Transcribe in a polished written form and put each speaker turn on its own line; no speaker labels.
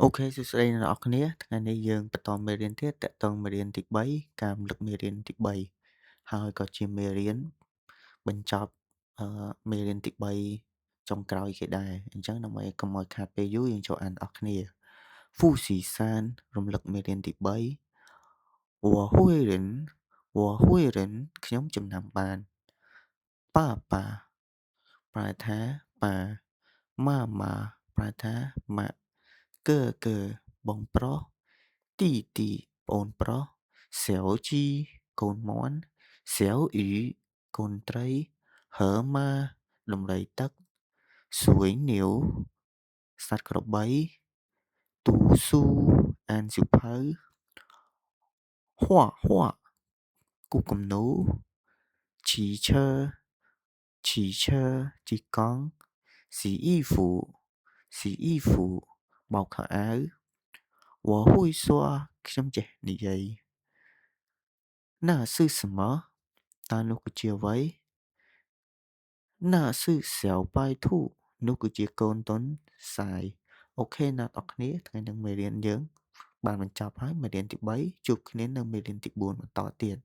អូខេសួស្តីអ្នកនរគ្នាថ្ងៃនេះយើងបន្តមេរៀនទៀតតាក់ទងមេរៀនទី3ការរំលឹកមេរៀនទី3ហើយក៏ជាមេរៀនបញ្ចប់មេរៀនទី3ចុងក្រោយគេដែរអញ្ចឹងដើម្បីកុំឲ្យខាតពេលយូរយើងចូលអានអស់គ្នាហ្វូស៊ីសានរំលឹកមេរៀនទី3វ៉ាហ៊ុយរិនវ៉ាហ៊ុយរិនខ្ញុំចំណាំបានប៉ាប៉ាប្រែថាប៉ាម៉ាម៉ាប្រែថាម៉ាក់កើបងប្រុសទីប្អូនប្រុសសៀវជីកូនមាន់សៀវអ៊ីកូនត្រីហឺម៉ាដំរីទឹកស៊ួយនាវសត្វក្របីទូស៊ូអានសៀវភៅហួគូគំនូឈីឈើជីកង់ស៊ីអ៊ីហ្វូបោកខោអាវវ៉ាហ៊ុយស៊ွာខ្ញុំចេះនិយាយ那是什么តើនោះគឺជាអ្វី那是小白兔នោះគឺជាកូនទន្សាយអូខេណាស់អ្នកគ្នាថ្ងៃនេះមេរៀនយើងបានបញ្ចប់ហើយមេរៀនទី3ជួបគ្នានៅមេរៀនទី4បន្តទៀត